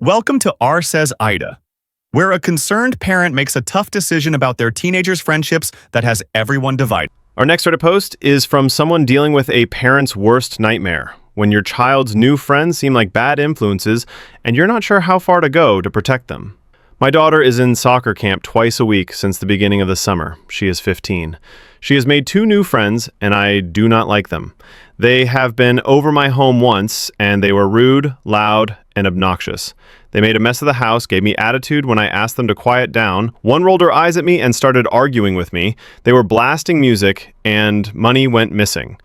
Welcome to Rsays AITA, where a concerned parent makes a tough decision about their teenager's friendships that has everyone divided. Our next Reddit post is from someone dealing with a parent's worst nightmare, when your child's new friends seem like bad influences and you're not sure how far to go to protect them. My daughter is in soccer camp twice a week since the beginning of the summer. She is 15. She has made 2 new friends, and I do not like them. They have been over my home once, and they were rude, loud, and obnoxious. They made a mess of the house, gave me attitude when I asked them to quiet down. One rolled her eyes at me and started arguing with me. They were blasting music, and money went missing.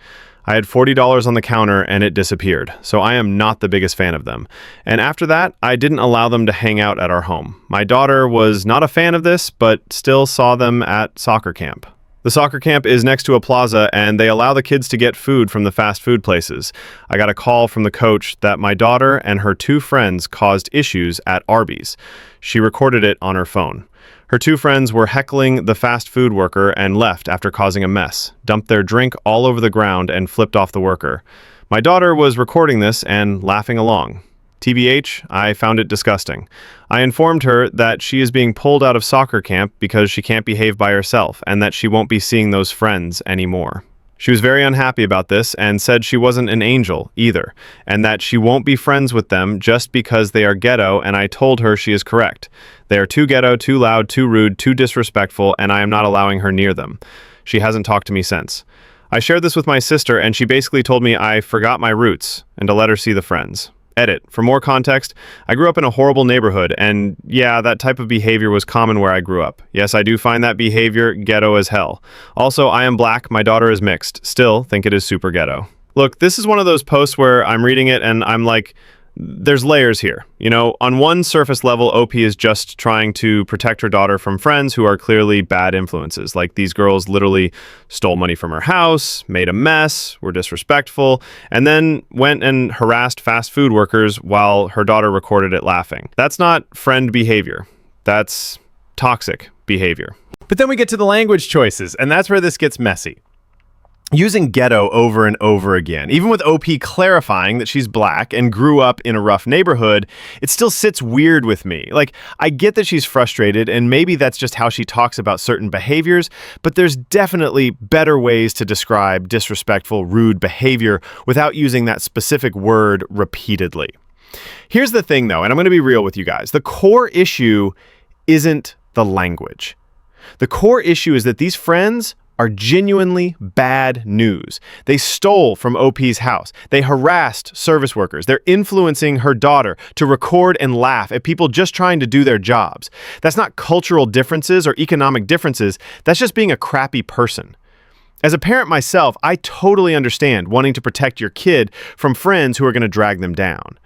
I had $40 on the counter and it disappeared, so I am not the biggest fan of them. And after that, I didn't allow them to hang out at our home. My daughter was not a fan of this, but still saw them at soccer camp. The soccer camp is next to a plaza, and they allow the kids to get food from the fast food places. I got a call from the coach that my daughter and her 2 friends caused issues at Arby's. She recorded it on her phone. Her 2 friends were heckling the fast food worker and left after causing a mess, dumped their drink all over the ground, and flipped off the worker. My daughter was recording this and laughing along. TBH, I found it disgusting. I informed her that she is being pulled out of soccer camp because she can't behave by herself and that she won't be seeing those friends anymore. She was very unhappy about this and said she wasn't an angel either, and that she won't be friends with them just because they are ghetto, and I told her she is correct. They are too ghetto, too loud, too rude, too disrespectful, and I am not allowing her near them. She hasn't talked to me since. I shared this with my sister, and she basically told me I forgot my roots and to let her see the friends. Edit. For more context, I grew up in a horrible neighborhood, and yeah, that type of behavior was common where I grew up. Yes, I do find that behavior ghetto as hell. Also, I am black, my daughter is mixed. Still, think it is super ghetto. Look, this is one of those posts where I'm reading it and I'm like, there's layers here. You know, on one surface level, OP is just trying to protect her daughter from friends who are clearly bad influences. Like, these girls literally stole money from her house, made a mess, were disrespectful, and then went and harassed fast food workers while her daughter recorded it laughing. That's not friend behavior. That's toxic behavior. But then we get to the language choices, and that's where this gets messy. Using ghetto over and over again, even with OP clarifying that she's black and grew up in a rough neighborhood, it still sits weird with me. Like, I get that she's frustrated, and maybe that's just how she talks about certain behaviors, but there's definitely better ways to describe disrespectful, rude behavior without using that specific word repeatedly. Here's the thing, though, and I'm going to be real with you guys. The core issue isn't the language. The core issue is that these friends are genuinely bad news. They stole from OP's house. They harassed service workers. They're influencing her daughter to record and laugh at people just trying to do their jobs. That's not cultural differences or economic differences. That's just being a crappy person. As a parent myself, I totally understand wanting to protect your kid from friends who are going to drag them down.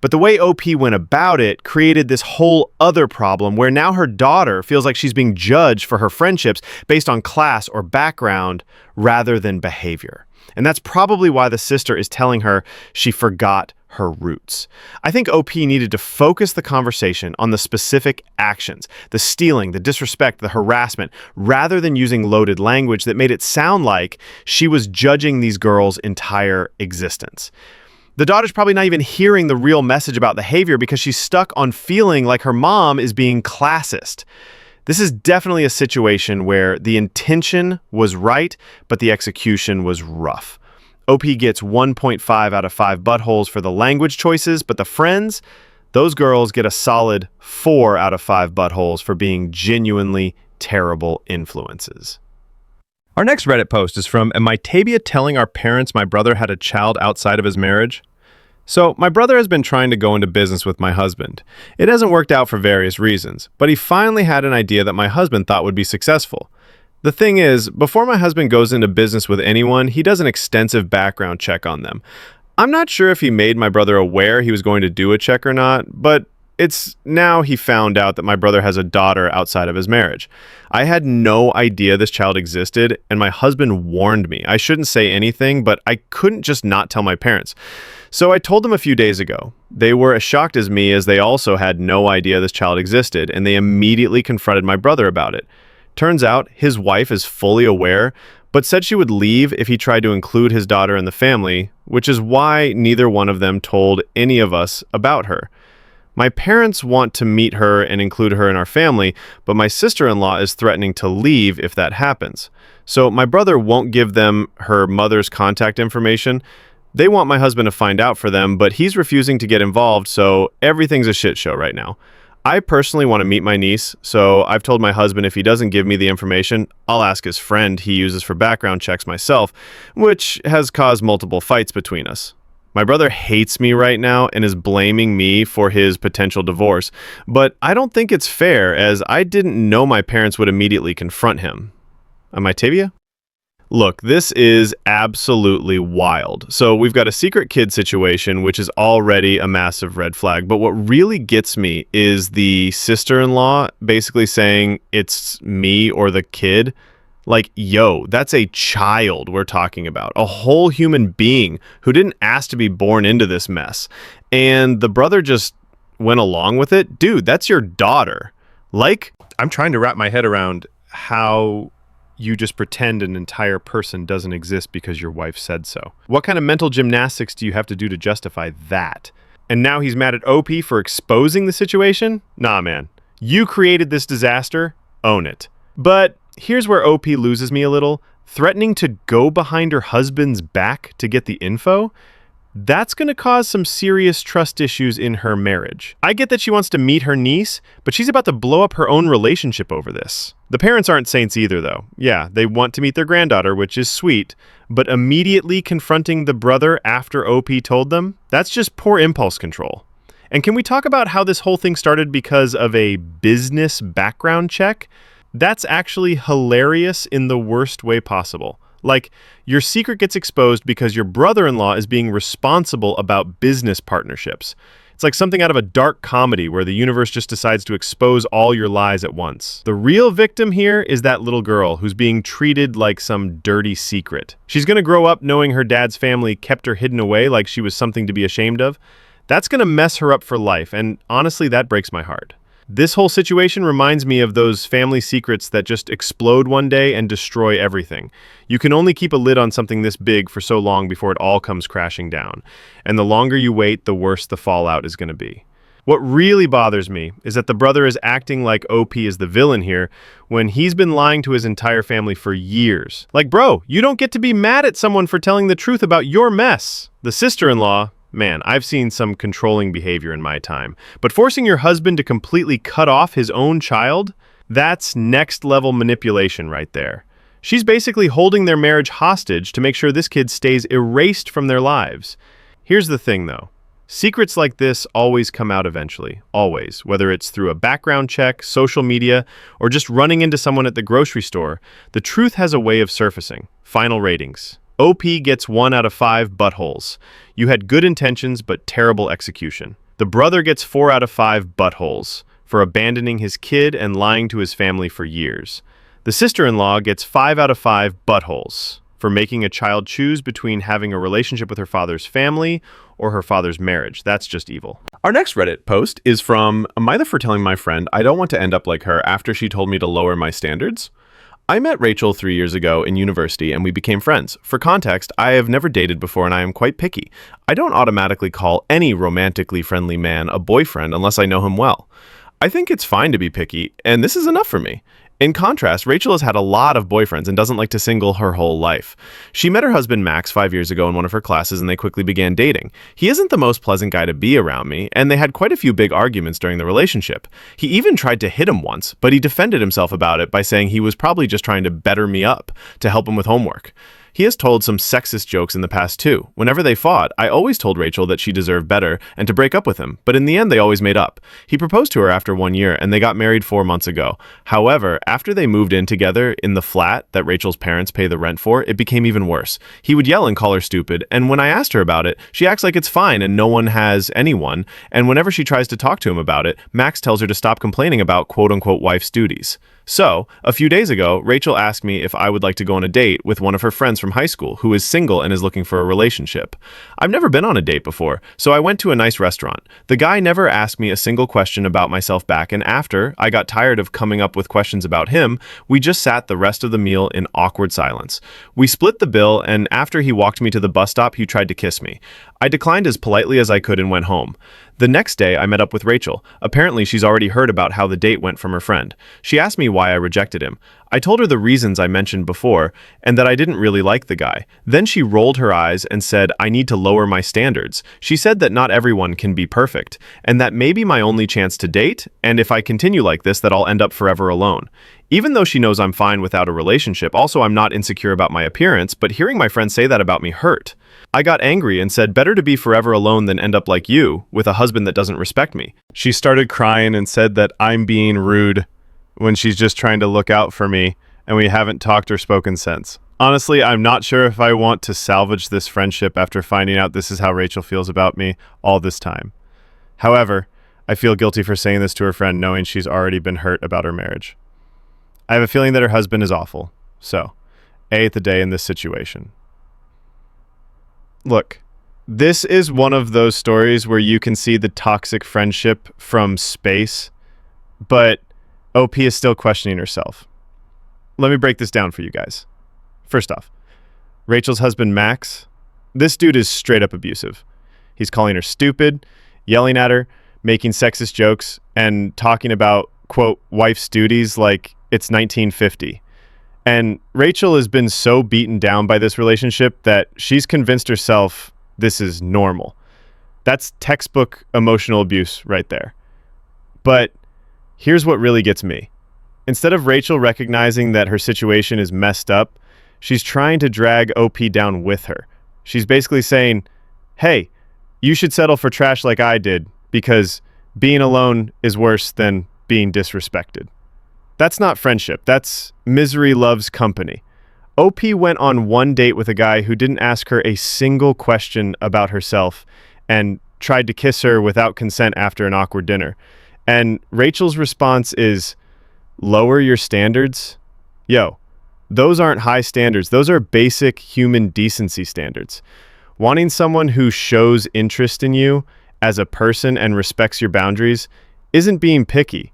But the way OP went about it created this whole other problem where now her daughter feels like she's being judged for her friendships based on class or background rather than behavior. And that's probably why the sister is telling her she forgot her roots. I think OP needed to focus the conversation on the specific actions, the stealing, the disrespect, the harassment, rather than using loaded language that made it sound like she was judging these girls' entire existence. The daughter's probably not even hearing the real message about behavior because she's stuck on feeling like her mom is being classist. This is definitely a situation where the intention was right, but the execution was rough. OP gets 1.5 out of 5 buttholes for the language choices, but the friends, those girls get a solid 4 out of 5 buttholes for being genuinely terrible influences. Our next Reddit post is from, am I Tabia telling our parents my brother had a child outside of his marriage? So, my brother has been trying to go into business with my husband. It hasn't worked out for various reasons, but he finally had an idea that my husband thought would be successful. The thing is, before my husband goes into business with anyone, he does an extensive background check on them. I'm not sure if he made my brother aware he was going to do a check or not, but it's now he found out that my brother has a daughter outside of his marriage. I had no idea this child existed, and my husband warned me. I shouldn't say anything, but I couldn't just not tell my parents. So I told them a few days ago. They were as shocked as me, as they also had no idea this child existed, and they immediately confronted my brother about it. Turns out his wife is fully aware, but said she would leave if he tried to include his daughter in the family, which is why neither one of them told any of us about her. My parents want to meet her and include her in our family, but my sister-in-law is threatening to leave if that happens. So my brother won't give them her mother's contact information. They want my husband to find out for them, but he's refusing to get involved, so everything's a shit show right now. I personally want to meet my niece, so I've told my husband if he doesn't give me the information, I'll ask his friend he uses for background checks myself, which has caused multiple fights between us. My brother hates me right now and is blaming me for his potential divorce, but I don't think it's fair as I didn't know my parents would immediately confront him. Am I Tavia? Look, this is absolutely wild. So we've got a secret kid situation, which is already a massive red flag. But what really gets me is the sister-in-law basically saying it's me or the kid. Like, yo, that's a child we're talking about. A whole human being who didn't ask to be born into this mess. And the brother just went along with it. Dude, that's your daughter. Like, I'm trying to wrap my head around how you just pretend an entire person doesn't exist because your wife said so. What kind of mental gymnastics do you have to do to justify that? And now he's mad at OP for exposing the situation? Nah, man. You created this disaster. Own it. But here's where OP loses me a little. Threatening to go behind her husband's back to get the info? That's going to cause some serious trust issues in her marriage. I get that she wants to meet her niece, but she's about to blow up her own relationship over this. The parents aren't saints either, though. Yeah, they want to meet their granddaughter, which is sweet, but immediately confronting the brother after OP told them, that's just poor impulse control. And can we talk about how this whole thing started because of a business background check? That's actually hilarious in the worst way possible. Like, your secret gets exposed because your brother-in-law is being responsible about business partnerships. It's like something out of a dark comedy where the universe just decides to expose all your lies at once. The real victim here is that little girl who's being treated like some dirty secret. She's going to grow up knowing her dad's family kept her hidden away like she was something to be ashamed of. That's going to mess her up for life, and honestly, that breaks my heart. This whole situation reminds me of those family secrets that just explode one day and destroy everything. You can only keep a lid on something this big for so long before it all comes crashing down. And the longer you wait, the worse the fallout is going to be. What really bothers me is that the brother is acting like OP is the villain here when he's been lying to his entire family for years. Like, bro, you don't get to be mad at someone for telling the truth about your mess. The sister-in-law, man, I've seen some controlling behavior in my time. But forcing your husband to completely cut off his own child? That's next-level manipulation right there. She's basically holding their marriage hostage to make sure this kid stays erased from their lives. Here's the thing, though. Secrets like this always come out eventually. Always. Whether it's through a background check, social media, or just running into someone at the grocery store, the truth has a way of surfacing. Final ratings. OP gets 1 out of 5 buttholes. You had good intentions, but terrible execution. The brother gets 4 out of 5 buttholes for abandoning his kid and lying to his family for years. The sister-in-law gets 5 out of 5 buttholes for making a child choose between having a relationship with her father's family or her father's marriage. That's just evil. Our next Reddit post is from, am I the for telling my friend I don't want to end up like her after she told me to lower my standards? I met Rachel 3 years ago in university and we became friends. For context, I have never dated before and I am quite picky. I don't automatically call any romantically friendly man a boyfriend unless I know him well. I think it's fine to be picky, and this is enough for me. In contrast, Rachel has had a lot of boyfriends and doesn't like to single her whole life. She met her husband Max 5 years ago in one of her classes and they quickly began dating. He isn't the most pleasant guy to be around me, and they had quite a few big arguments during the relationship. He even tried to hit him once, but he defended himself about it by saying he was probably just trying to better me up to help him with homework. He has told some sexist jokes in the past too. Whenever they fought, I always told Rachel that she deserved better and to break up with him, but in the end they always made up. He proposed to her after 1 year and they got married 4 months ago. However, after they moved in together in the flat that Rachel's parents pay the rent for, it became even worse. He would yell and call her stupid, and when I asked her about it, she acts like it's fine and no one has anyone, and whenever she tries to talk to him about it, Max tells her to stop complaining about quote-unquote wife's duties. So, a few days ago, Rachel asked me if I would like to go on a date with one of her friends from high school who is single and is looking for a relationship. I've never been on a date before, so I went to a nice restaurant. The guy never asked me a single question about myself back, and after I got tired of coming up with questions about him, we just sat the rest of the meal in awkward silence. We split the bill, and after he walked me to the bus stop, he tried to kiss me. I declined as politely as I could and went home. The next day, I met up with Rachel. Apparently, she's already heard about how the date went from her friend. She asked me why I rejected him. I told her the reasons I mentioned before, and that I didn't really like the guy. Then she rolled her eyes and said, I need to lower my standards. She said that not everyone can be perfect, and that may be my only chance to date, and if I continue like this, that I'll end up forever alone. Even though she knows I'm fine without a relationship, also I'm not insecure about my appearance, but hearing my friend say that about me hurt. I got angry and said, better to be forever alone than end up like you, with a husband that doesn't respect me. She started crying and said that I'm being rude when she's just trying to look out for me, and we haven't talked or spoken since. Honestly, I'm not sure if I want to salvage this friendship after finding out this is how Rachel feels about me all this time. However, I feel guilty for saying this to her friend knowing she's already been hurt about her marriage. I have a feeling that her husband is awful. So, AITA day in this situation. Look, this is one of those stories where you can see the toxic friendship from space, but OP is still questioning herself. Let me break this down for you guys. First off, Rachel's husband, Max, this dude is straight up abusive. He's calling her stupid, yelling at her, making sexist jokes, and talking about, quote, wife's duties like it's 1950. And Rachel has been so beaten down by this relationship that she's convinced herself this is normal. That's textbook emotional abuse right there. But here's what really gets me. Instead of Rachel recognizing that her situation is messed up, she's trying to drag OP down with her. She's basically saying, hey, you should settle for trash like I did because being alone is worse than being disrespected. That's not friendship. That's misery loves company. OP went on one date with a guy who didn't ask her a single question about herself and tried to kiss her without consent after an awkward dinner. And Rachel's response is, lower your standards? Yo, those aren't high standards. Those are basic human decency standards. Wanting someone who shows interest in you as a person and respects your boundaries isn't being picky.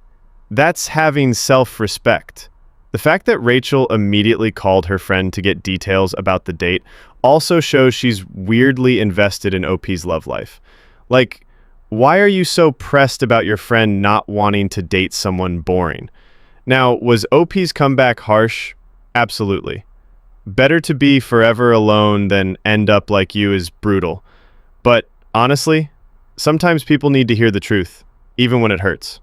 That's having self-respect. The fact that Rachel immediately called her friend to get details about the date also shows she's weirdly invested in OP's love life. Like, why are you so pressed about your friend not wanting to date someone boring? Now, was OP's comeback harsh? Absolutely. Better to be forever alone than end up like you is brutal. But honestly, sometimes people need to hear the truth, even when it hurts.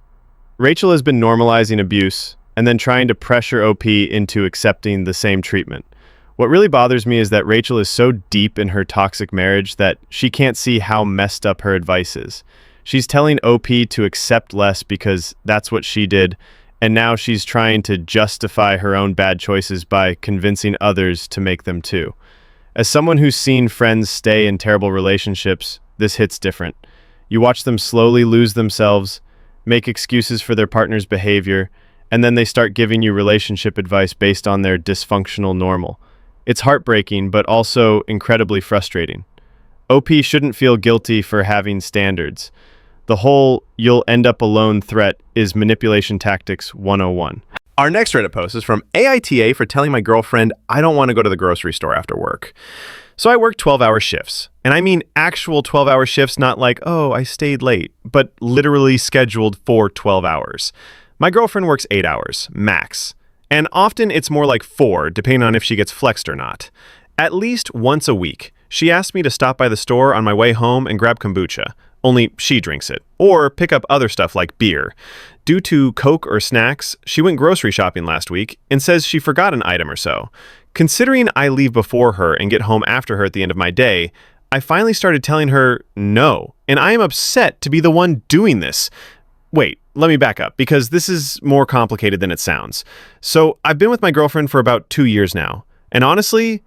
Rachel has been normalizing abuse and then trying to pressure OP into accepting the same treatment. What really bothers me is that Rachel is so deep in her toxic marriage that she can't see how messed up her advice is. She's telling OP to accept less because that's what she did, and now she's trying to justify her own bad choices by convincing others to make them too. As someone who's seen friends stay in terrible relationships, this hits different. You watch them slowly lose themselves, make excuses for their partner's behavior, and then they start giving you relationship advice based on their dysfunctional normal. It's heartbreaking, but also incredibly frustrating. OP shouldn't feel guilty for having standards. The whole "you'll end up alone" threat is manipulation tactics 101. Our next Reddit post is from AITA for telling my girlfriend I don't want to go to the grocery store after work. So I work 12-hour shifts, and I mean actual 12-hour shifts, not like, oh, I stayed late, but literally scheduled for 12 hours. My girlfriend works 8 hours, max, and often it's more like 4, depending on if she gets flexed or not. At least once a week, she asked me to stop by the store on my way home and grab kombucha, only she drinks it, or pick up other stuff like beer. Due to Coke or snacks, she went grocery shopping last week and says she forgot an item or so. Considering I leave before her and get home after her at the end of my day, I finally started telling her no, and I am upset to be the one doing this. Wait, let me back up, because this is more complicated than it sounds. So I've been with my girlfriend for about 2 years now, and honestly,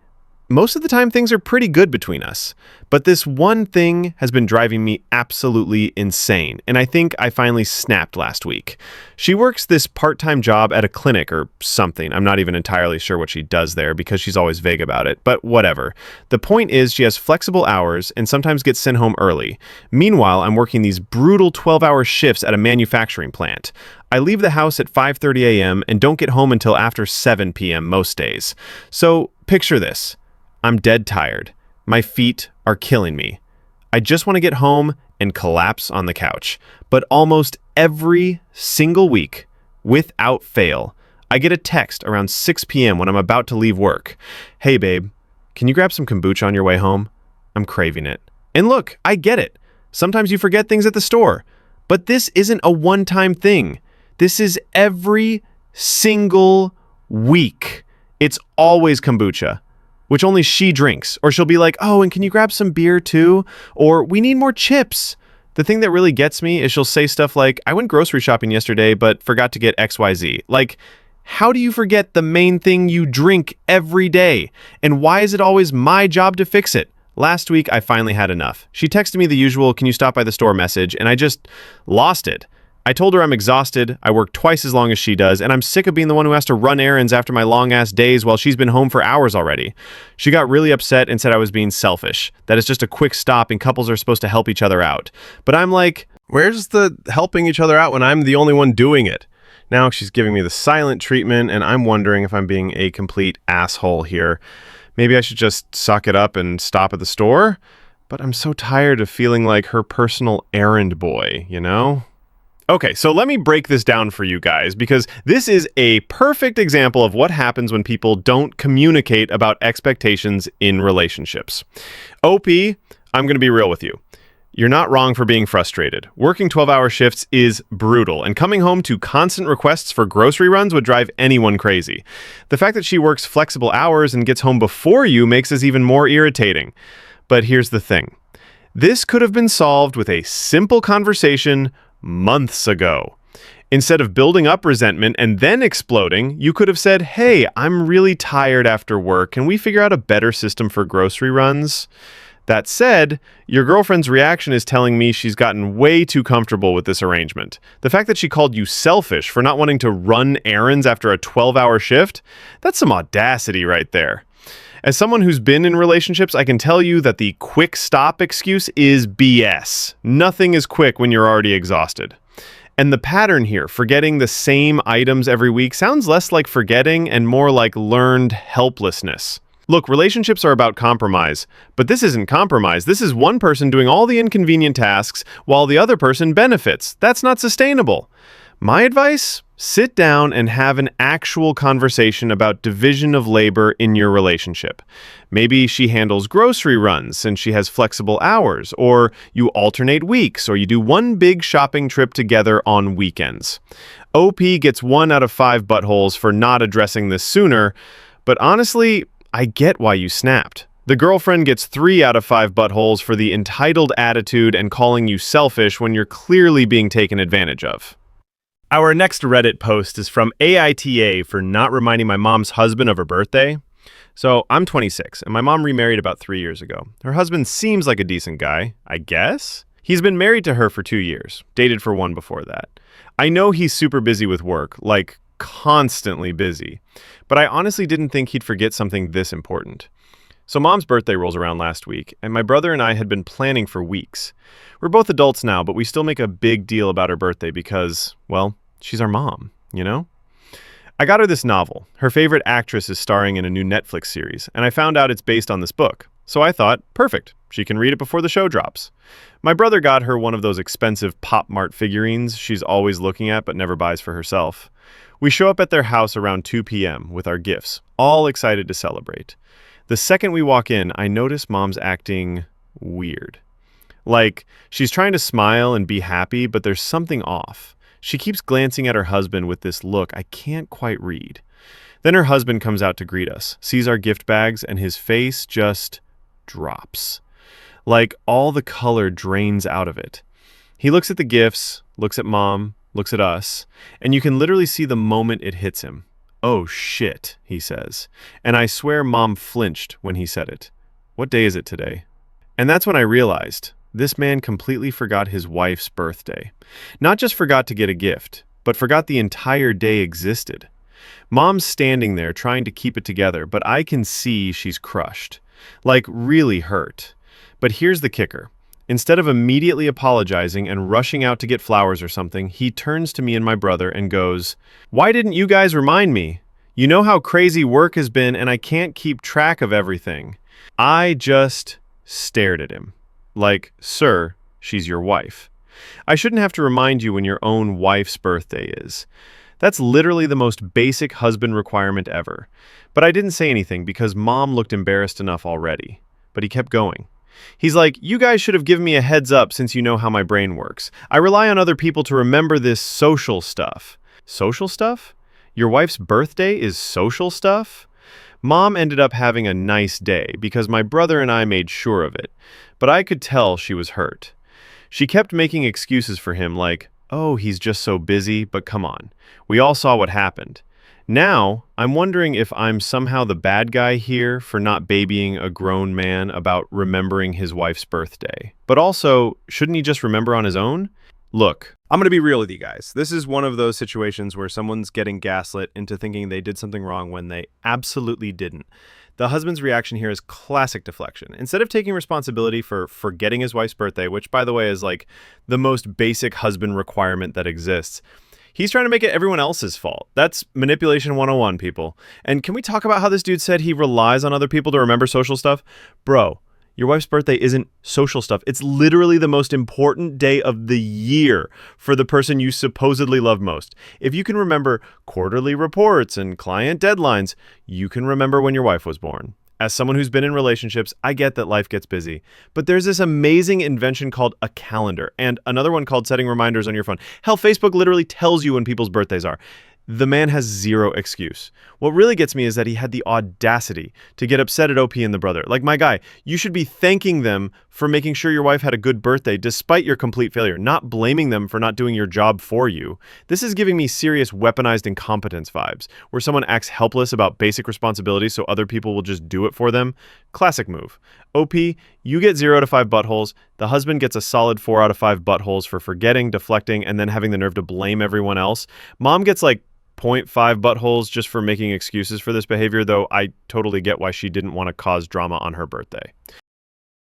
most of the time things are pretty good between us. But this one thing has been driving me absolutely insane, and I think I finally snapped last week. She works this part-time job at a clinic or something. I'm not even entirely sure what she does there because she's always vague about it, but whatever. The point is she has flexible hours and sometimes gets sent home early. Meanwhile, I'm working these brutal 12-hour shifts at a manufacturing plant. I leave the house at 5:30 a.m. and don't get home until after 7 p.m. most days. So picture this. I'm dead tired. My feet are killing me. I just want to get home and collapse on the couch. But almost every single week, without fail, I get a text around 6 p.m. when I'm about to leave work. Hey, babe, can you grab some kombucha on your way home? I'm craving it. And look, I get it. Sometimes you forget things at the store. But this isn't a one-time thing. This is every single week. It's always kombucha, which only she drinks. Or she'll be like, oh, and can you grab some beer too? Or we need more chips. The thing that really gets me is she'll say stuff like, I went grocery shopping yesterday, but forgot to get XYZ. Like, how do you forget the main thing you drink every day? And why is it always my job to fix it? Last week, I finally had enough. She texted me the usual, can you stop by the store message, and I just lost it. I told her I'm exhausted, I work twice as long as she does, and I'm sick of being the one who has to run errands after my long-ass days while she's been home for hours already. She got really upset and said I was being selfish, that it's just a quick stop and couples are supposed to help each other out. But I'm like, where's the helping each other out when I'm the only one doing it? Now she's giving me the silent treatment, and I'm wondering if I'm being a complete asshole here. Maybe I should just suck it up and stop at the store? But I'm so tired of feeling like her personal errand boy, you know? Okay, so let me break this down for you guys, because this is a perfect example of what happens when people don't communicate about expectations in relationships. OP, I'm going to be real with you. You're not wrong for being frustrated. Working 12-hour shifts is brutal, and coming home to constant requests for grocery runs would drive anyone crazy. The fact that she works flexible hours and gets home before you makes this even more irritating. But here's the thing. This could have been solved with a simple conversation months ago. Instead of building up resentment and then exploding, you could have said, hey, I'm really tired after work. Can we figure out a better system for grocery runs? That said, your girlfriend's reaction is telling me she's gotten way too comfortable with this arrangement. The fact that she called you selfish for not wanting to run errands after a 12-hour shift, that's some audacity right there. As someone who's been in relationships, I can tell you that the quick stop excuse is BS. Nothing is quick when you're already exhausted. And the pattern here, forgetting the same items every week, sounds less like forgetting and more like learned helplessness. Look, relationships are about compromise, but this isn't compromise. This is one person doing all the inconvenient tasks while the other person benefits. That's not sustainable. My advice? Sit down and have an actual conversation about division of labor in your relationship. Maybe she handles grocery runs since she has flexible hours, or you alternate weeks, or you do one big shopping trip together on weekends. OP gets 1 out of 5 buttholes for not addressing this sooner, but honestly, I get why you snapped. The girlfriend gets 3 out of 5 buttholes for the entitled attitude and calling you selfish when you're clearly being taken advantage of. Our next Reddit post is from AITA for not reminding my mom's husband of her birthday. So I'm 26, and my mom remarried about 3 years ago. Her husband seems like a decent guy, I guess. He's been married to her for 2 years, dated for 1 before that. I know he's super busy with work, like constantly busy, but I honestly didn't think he'd forget something this important. So mom's birthday rolls around last week, and my brother and I had been planning for weeks. We're both adults now, but we still make a big deal about her birthday because, well, she's our mom, you know? I got her this novel. Her favorite actress is starring in a new Netflix series, and I found out it's based on this book. So I thought, perfect, she can read it before the show drops. My brother got her one of those expensive Pop Mart figurines she's always looking at but never buys for herself. We show up at their house around 2 p.m. with our gifts, all excited to celebrate. The second we walk in, I notice mom's acting weird. Like, she's trying to smile and be happy, but there's something off. She keeps glancing at her husband with this look I can't quite read. Then her husband comes out to greet us, sees our gift bags, and his face just drops. Like all the color drains out of it. He looks at the gifts, looks at mom, looks at us, and you can literally see the moment it hits him. Oh shit, he says. And I swear mom flinched when he said it. What day is it today? And that's when I realized this man completely forgot his wife's birthday. Not just forgot to get a gift, but forgot the entire day existed. Mom's standing there trying to keep it together, but I can see she's crushed. Like really hurt. But here's the kicker. Instead of immediately apologizing and rushing out to get flowers or something, he turns to me and my brother and goes, "Why didn't you guys remind me? You know how crazy work has been and I can't keep track of everything." I just stared at him. like, "Sir, she's your wife." I shouldn't have to remind you when your own wife's birthday is. That's literally the most basic husband requirement ever. But I didn't say anything because Mom looked embarrassed enough already. But he kept going. He's like, "You guys should have given me a heads up since you know how my brain works. I rely on other people to remember this social stuff." Social stuff? Your wife's birthday is social stuff? Mom ended up having a nice day because my brother and I made sure of it. But I could tell she was hurt. She kept making excuses for him like, "Oh, he's just so busy, but come on. We all saw what happened." Now, I'm wondering if I'm somehow the bad guy here for not babying a grown man about remembering his wife's birthday. But also, shouldn't he just remember on his own? Look, I'm going to be real with you guys. This is one of those situations where someone's getting gaslit into thinking they did something wrong when they absolutely didn't. The husband's reaction here is classic deflection. Instead of taking responsibility for forgetting his wife's birthday, which, by the way, is like the most basic husband requirement that exists, he's trying to make it everyone else's fault. That's manipulation 101, people. And can we talk about how this dude said he relies on other people to remember social stuff? Bro, your wife's birthday isn't social stuff. It's literally the most important day of the year for the person you supposedly love most. If you can remember quarterly reports and client deadlines, you can remember when your wife was born. As someone who's been in relationships, I get that life gets busy. But there's this amazing invention called a calendar and another one called setting reminders on your phone. Hell, Facebook literally tells you when people's birthdays are. The man has zero excuse. What really gets me is that he had the audacity to get upset at OP and the brother. Like, my guy, you should be thanking them for making sure your wife had a good birthday despite your complete failure, not blaming them for not doing your job for you. This is giving me serious weaponized incompetence vibes, where someone acts helpless about basic responsibilities so other people will just do it for them. Classic move. OP, you get 0 to 5 buttholes. The husband gets a solid 4 out of 5 buttholes for forgetting, deflecting, and then having the nerve to blame everyone else. Mom gets like 0.5 buttholes just for making excuses for this behavior, though I totally get why she didn't want to cause drama on her birthday.